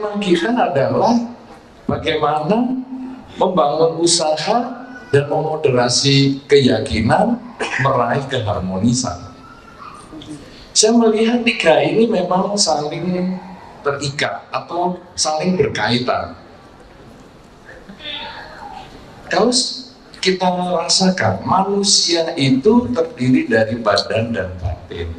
tema kita adalah bagaimana membangun usaha dan memoderasi keyakinan meraih keharmonisan. Saya melihat tiga ini memang saling terikat atau saling berkaitan. Kalau kita rasakan manusia itu terdiri dari badan dan batin.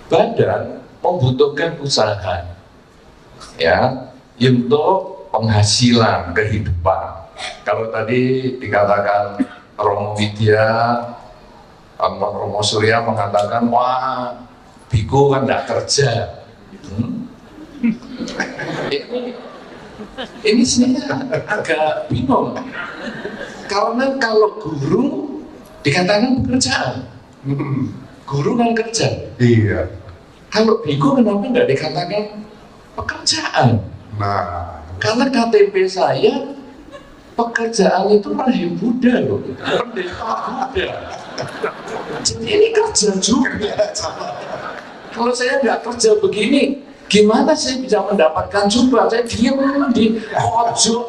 Badan membutuhkan usaha, ya, untuk penghasilan kehidupan. Kalau tadi dikatakan Romo Widya, Romo Surya mengatakan, wah, biku kan tidak kerja. Ini saya agak bingung. Karena kalau guru dikatakan pekerjaan, guru kan kerja. Iya. Kalau biku kenapa tidak dikatakan pekerjaan? Nah, Karena KTP saya pekerjaan itu rahim Buddha loh, pendeta Buddha. Jadi ini kerja juga. Kalau saya nggak kerja begini, gimana saya bisa mendapatkan jubah? Saya diam di pojok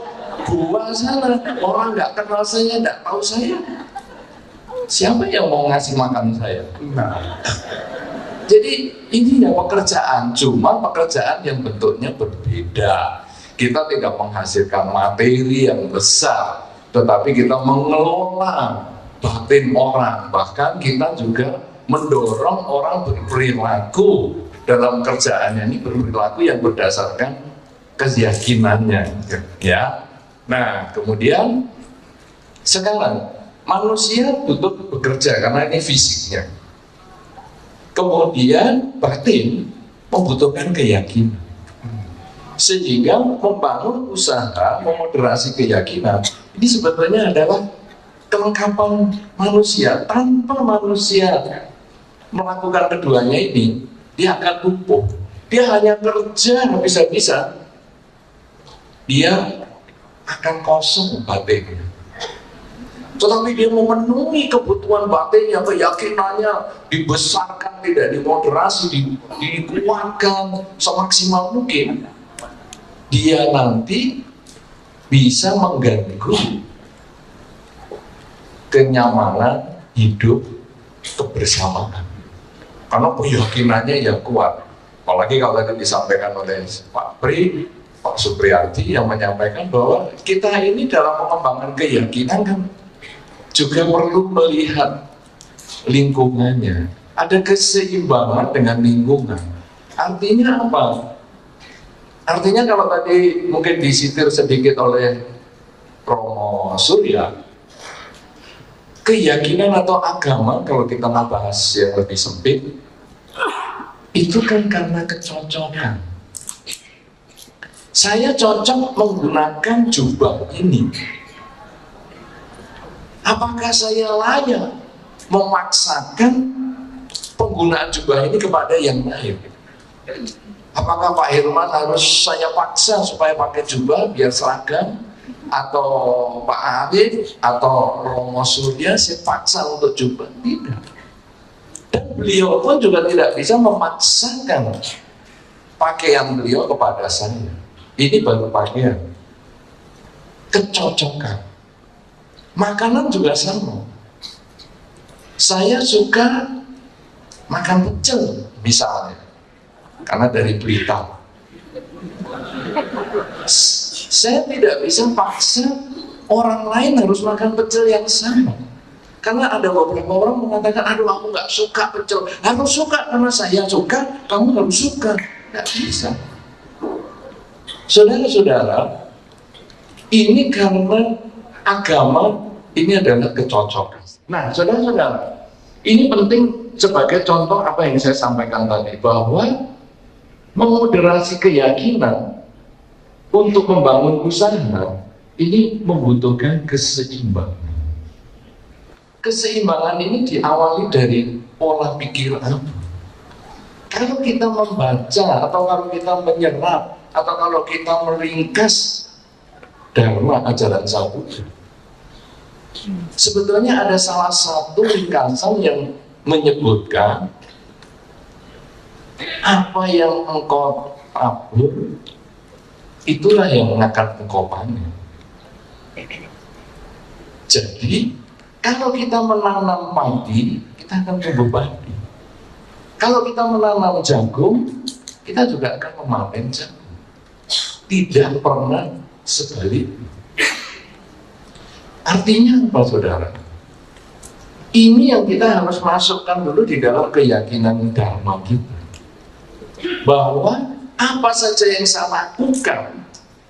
gua sana, orang nggak kenal saya, nggak tahu saya. Siapa yang mau ngasih makan saya? nah, Jadi ini ya pekerjaan, cuma pekerjaan yang bentuknya berbeda. Kita tidak menghasilkan materi yang besar, tetapi kita mengelola batin orang. Bahkan kita juga mendorong orang berperilaku dalam kerjaannya ini, berperilaku yang berdasarkan keyakinannya. Ya. Nah, kemudian sekarang manusia butuh bekerja karena ini fisiknya. Kemudian batin membutuhkan keyakinan. Sehingga membangun usaha, memoderasi keyakinan, ini sebetulnya adalah kelengkapan manusia. Tanpa manusia melakukan keduanya ini, dia akan lumpuh. Dia hanya kerja bisa-bisa, dia akan kosong batinnya. Tetapi dia memenuhi kebutuhan batinnya, keyakinannya dibesarkan, tidak dimoderasi, dikuatkan semaksimal mungkin. Dia nanti bisa mengganggu kenyamanan hidup kebersamaan. Karena keyakinannya yang kuat. Apalagi kalau tadi disampaikan oleh Pak Pri, Pak Supriyadi yang menyampaikan bahwa kita ini dalam mengembangkan keyakinan kan juga perlu melihat lingkungannya. Ada keseimbangan dengan lingkungan. Artinya apa? Artinya kalau tadi mungkin disitir sedikit oleh Romo Surya, keyakinan atau agama kalau kita mau bahas yang lebih sempit, itu kan karena kecocokan. Saya cocok menggunakan jubah ini. Apakah saya layak memaksakan penggunaan jubah ini kepada yang lain? Apakah Pak Herman harus saya paksa supaya pakai jubah biar seragam? Atau Pak Arif atau Romo Surya saya paksa untuk jubah? Tidak. Dan beliau pun juga tidak bisa memaksakan pakaian beliau kepada saya. Ini baru pakaian. Kecocokan. Makanan juga sama. Saya suka makan pecel misalnya, karena dari Blitar. Saya tidak bisa paksa orang lain harus makan pecel yang sama. Karena ada beberapa orang mengatakan, aduh aku nggak suka pecel. Harus suka, karena saya suka, kamu harus suka. Nggak bisa. Saudara-saudara, ini karena agama ini adalah kecocokan. Nah, saudara-saudara, ini penting sebagai contoh apa yang saya sampaikan tadi, bahwa memoderasi keyakinan untuk membangun usaha ini membutuhkan keseimbangan. Keseimbangan ini diawali dari pola pikir apa? Kalau kita membaca atau kalau kita menyerap atau kalau kita meringkas dharma ajaran Sang Buddha, sebetulnya ada salah satu ringkasan yang menyebutkan Apa yang engkau tabur, itulah yang akan engkau panen. Jadi, kalau kita menanam padi, kita akan tumbuh padi. Kalau kita menanam jagung, kita juga akan memanen jagung. Tidak pernah sebaliknya. Artinya apa, saudara? Ini yang kita harus masukkan dulu di dalam keyakinan dharma kita. Bahwa apa saja yang saya lakukan,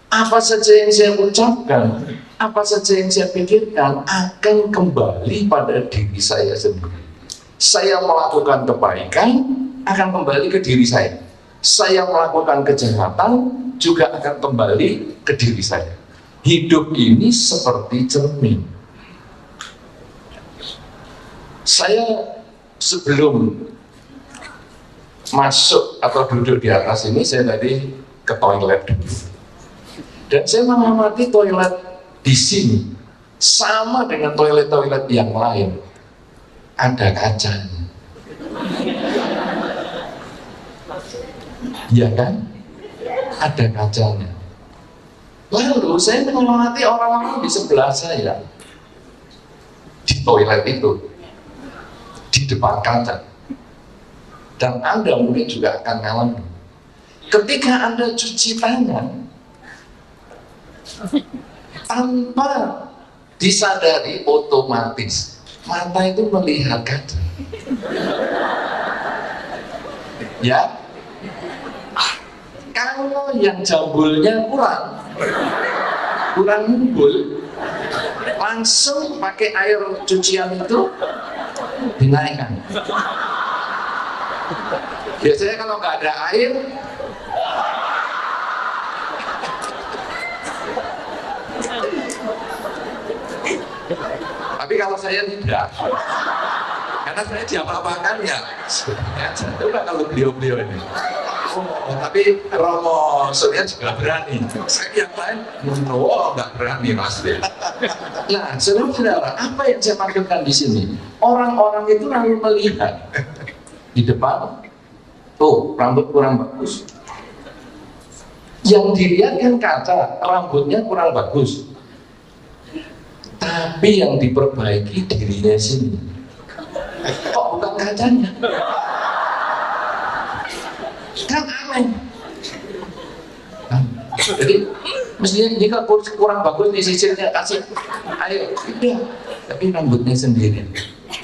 apa saja yang saya ucapkan, apa saja yang saya pikirkan akan kembali pada diri saya sendiri. Saya melakukan kebaikan akan kembali ke diri saya. Saya melakukan kejahatan juga akan kembali ke diri saya. Hidup ini seperti cermin. Saya sebelum masuk atau duduk di atas ini, saya tadi ke toilet dulu. Dan saya mengamati toilet di sini sama dengan toilet-toilet yang lain. Ada kacanya. Ya kan? Ada kacanya. Lalu saya mengamati orang-orang di sebelah saya di toilet itu, di depan kaca. Dan Anda mungkin juga akan ngalamin. Ketika Anda cuci tangan, tanpa disadari otomatis mata itu melihat kaca. Ya, kalau yang jambulnya kurang ngumpul, langsung pakai air cucian itu dinaikkan. Biasanya kalau nggak ada air, tapi kalau saya tidak, karena saya diapa-apakan ya, coba kalau beliau-beliau ini. Oh, tapi Romo Surya juga berani. Saya yang lain, nggak berani pasti. Nah, saudara-saudara, apa yang saya maksudkan di sini? Orang-orang itu lalu melihat di depan, tuh rambut kurang bagus. Yang dilihat kan kaca, rambutnya kurang bagus. Tapi yang diperbaiki dirinya sini. Kok bukan kacanya? Kan aneh. Jadi mestinya jika kurang bagus di sisirnya kasih ayo, udah. Tapi rambutnya sendiri.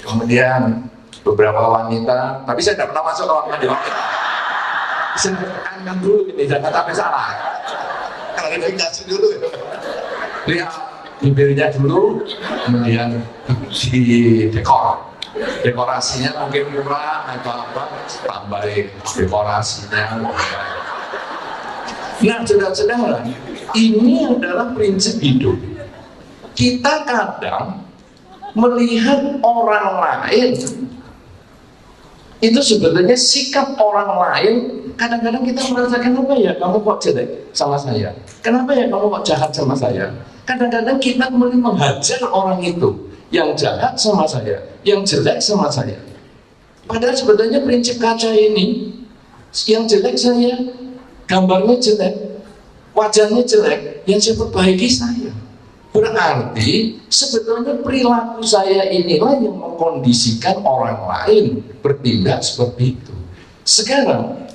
Kemudian beberapa wanita, tapi saya tidak pernah masuk ke ruangan di wanita. Saya tekankan dulu ini, jangan sampai salah. Klarifikasi dulu. Lihat bibirnya dulu, kemudian di dekor. Dekorasinya mungkin murah atau apa, tambahin dekorasinya. Nah, saudara-saudara, ini adalah prinsip hidup. Kita kadang melihat orang lain, itu sebetulnya sikap orang lain. Kadang-kadang kita merasa, kenapa ya kamu kok jelek sama saya? Kenapa ya kamu kok jahat sama saya? Kadang-kadang kita mulai menghajar orang itu yang jahat sama saya, yang jelek sama saya. Padahal sebetulnya prinsip kaca ini, yang jelek saya, gambarnya jelek, wajahnya jelek, yang saya perbaiki saya. Berarti sebetulnya perilaku saya inilah yang mengkondisikan orang lain bertindak seperti itu. Sekarang,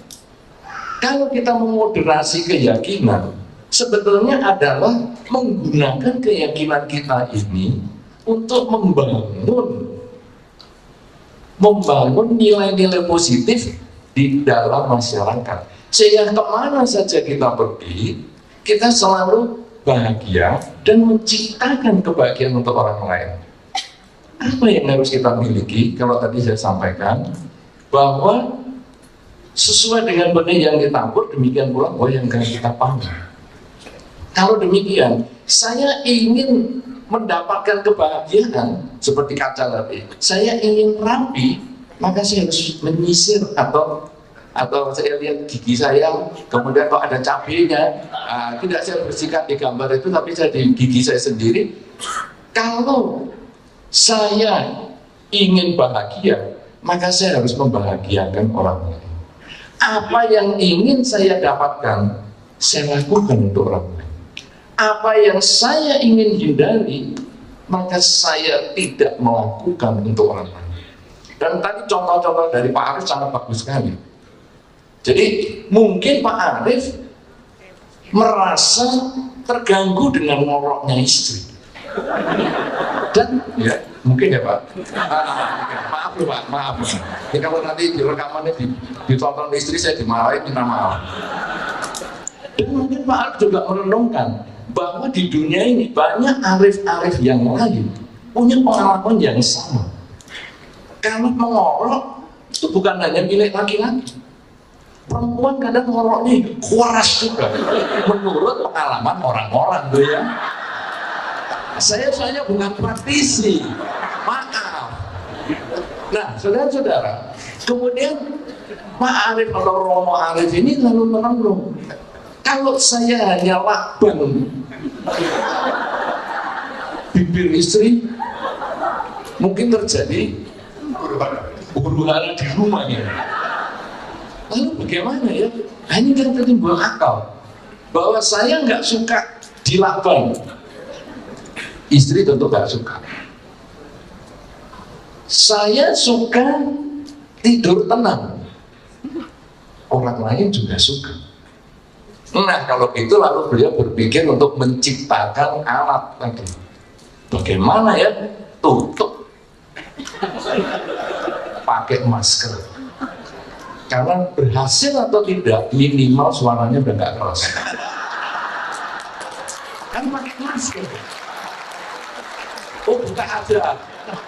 kalau kita memoderasi keyakinan, sebetulnya adalah menggunakan keyakinan kita ini untuk membangun nilai-nilai positif di dalam masyarakat. Sehingga kemana saja kita pergi, kita selalu bahagia dan menciptakan kebahagiaan untuk orang lain. Apa yang harus kita miliki? Kalau tadi saya sampaikan bahwa sesuai dengan benih yang ditabur, demikian pula buah yang akan kita panen. Kalau demikian, saya ingin mendapatkan kebahagiaan seperti kaca tadi. Saya ingin rapi, maka saya harus menyisir atau saya lihat gigi saya, kemudian kalau ada cabenya, tidak saya bersihkan di gambar itu, tapi saya di gigi saya sendiri. Kalau saya ingin bahagia, maka saya harus membahagiakan orang lain. Apa yang ingin saya dapatkan, saya lakukan untuk orang lain. Apa yang saya ingin hindari, maka saya tidak melakukan untuk orang lain. Dan tadi contoh-contoh dari Pak Arief sangat bagus sekali. Jadi mungkin Pak Arief merasa terganggu dengan ngoroknya istri. Dan ya mungkin ya Pak, maaf loh Pak, maaf. Ya, kalau nanti di rekamannya ditonton istri saya dimarahin, minta maaf. Dan mungkin Pak Arief juga merenungkan bahwa di dunia ini banyak arif-arif yang lain punya pengalaman yang sama. Karena mengorok itu bukan hanya milik laki-laki. Perempuan kadang ngoroknya keras juga. Menurut pengalaman orang-orang tuh ya. Saya soalnya bukan praktisi, maaf. Nah, saudara-saudara, kemudian Pak Arief atau Romo Arief ini lalu merenung, kalau saya hanya lakban bibir istri, mungkin terjadi huru-hara di rumah ya. Lalu bagaimana ya? Ini kan timbul akal bahwa saya nggak suka dilakban. Istri tentu gak suka. Saya suka tidur tenang. Orang lain juga suka. Nah kalau itu lalu beliau berpikir untuk menciptakan alat lagi. Bagaimana ya? Tutup. Pakai masker. Karena berhasil atau tidak, minimal suaranya udah gak keras. Kan pakai masker. Oh bukan aja.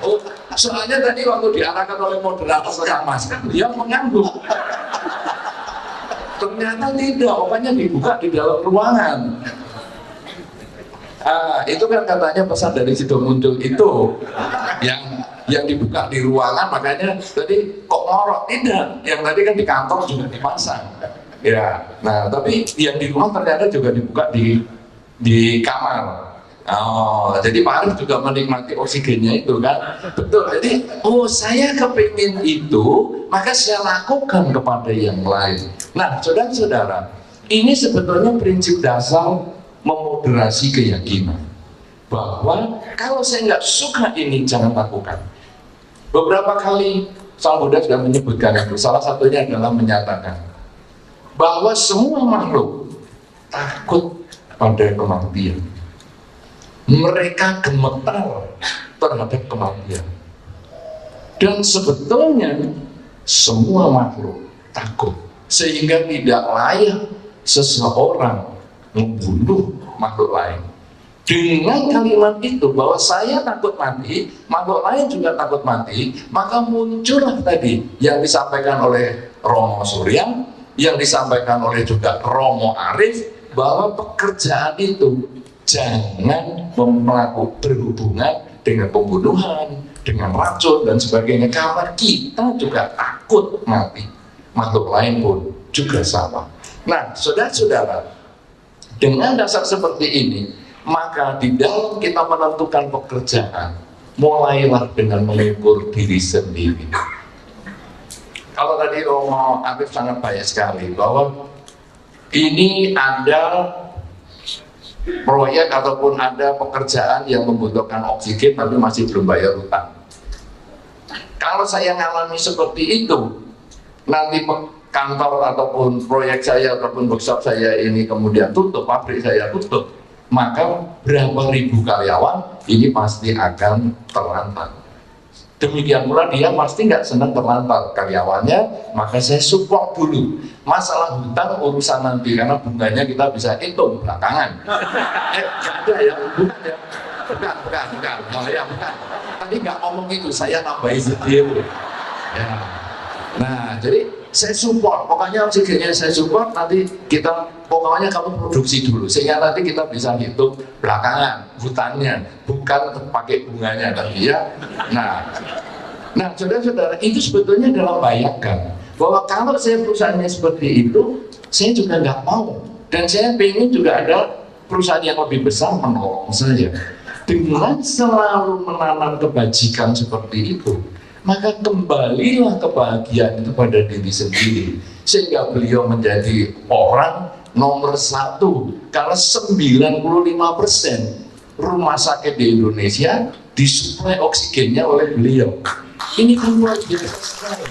Oh soalnya tadi waktu diarahkan oleh moderator tentang masker, dia mengangguk. Ternyata tidak, makanya dibuka di dalam ruangan. Itu kan katanya pesan dari Sido Muncul itu yang dibuka di ruangan, makanya tadi kok ngorok, tidak. Yang tadi kan di kantor juga dipasang. Ya, nah tapi yang di rumah ternyata juga dibuka di kamar. Oh, jadi Pak Arief juga menikmati oksigennya itu kan, betul. Jadi, oh saya kepingin itu, maka saya lakukan kepada yang lain. Nah, saudara-saudara, ini sebetulnya prinsip dasar memoderasi keyakinan. Bahwa kalau saya nggak suka ini, jangan lakukan. Beberapa kali Sang Buddha sudah menyebutkan itu. Salah satunya adalah menyatakan bahwa semua makhluk takut pada kematian. Mereka gemetar terhadap kematian. Dan sebetulnya semua makhluk takut, sehingga tidak layak seseorang membunuh makhluk lain. Dengan kalimat itu bahwa saya takut mati, makhluk lain juga takut mati, maka muncullah tadi yang disampaikan oleh Romo Surya, yang disampaikan oleh juga Romo Arief, bahwa pekerjaan itu jangan melakukan berhubungan dengan pembunuhan, dengan racun dan sebagainya, karena kita juga takut mati. Makhluk lain pun juga sama. Nah, saudara-saudara, dengan dasar seperti ini, maka di dalam kita menentukan pekerjaan, mulailah dengan mengukur diri sendiri. Kalau tadi Romo Arief sangat banyak sekali bahwa ini ada proyek ataupun ada pekerjaan yang membutuhkan oksigen tapi masih belum bayar utang. Kalau saya ngalami seperti itu, nanti kantor ataupun proyek saya ataupun workshop saya ini kemudian tutup, pabrik saya tutup, maka berapa ribu karyawan ini pasti akan terlantar. Demikian pula dia pasti nggak senang terlantar karyawannya, maka saya support dulu. Masalah hutang urusan nanti, karena bunganya kita bisa hitung belakangan. Nggak ada ya, bukan ya, bukan. Oh ya bukan. Tadi nggak ngomong itu, saya nambahin sedikit. Ya. Nah, jadi saya support, pokoknya oksigennya saya support, nanti kita pokoknya kamu produksi dulu sehingga nanti kita bisa hitung belakangan hutannya, bukan pakai bunganya tadi ya. Nah saudara-saudara, itu sebetulnya adalah bayangkan bahwa kalau saya perusahaannya seperti itu, saya juga nggak mau, dan saya ingin juga ada perusahaan yang lebih besar menolong saya. Dengan selalu menanam kebajikan seperti itu, maka kembalilah kebahagiaan itu pada diri sendiri, sehingga beliau menjadi orang nomor 1. Karena 95% rumah sakit di Indonesia disuplai oksigennya oleh beliau. Ini kan luar biasa sekali.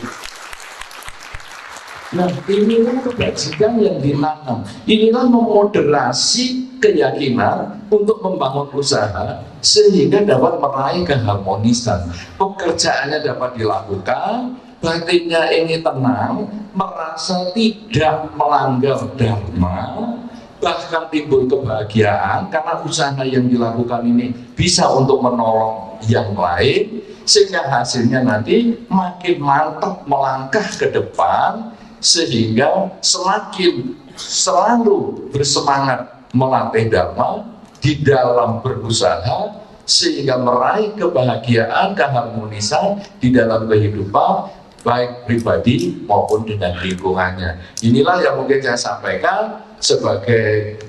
Nah, inilah kebajikan yang ditanam. Inilah memoderasi keyakinan untuk membangun usaha sehingga dapat meraih keharmonisan. Pekerjaannya dapat dilakukan, batinnya ini tenang, merasa tidak melanggar dharma, bahkan timbul kebahagiaan karena usaha yang dilakukan ini bisa untuk menolong yang lain, sehingga hasilnya nanti makin mantap melangkah ke depan, sehingga semakin selalu bersemangat melatih dharma di dalam berusaha, sehingga meraih kebahagiaan, keharmonisan di dalam kehidupan baik pribadi maupun dengan lingkungannya. Inilah yang mungkin saya sampaikan sebagai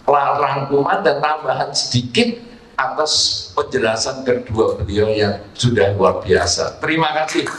rangkuman dan tambahan sedikit atas penjelasan kedua beliau yang sudah luar biasa. Terima kasih.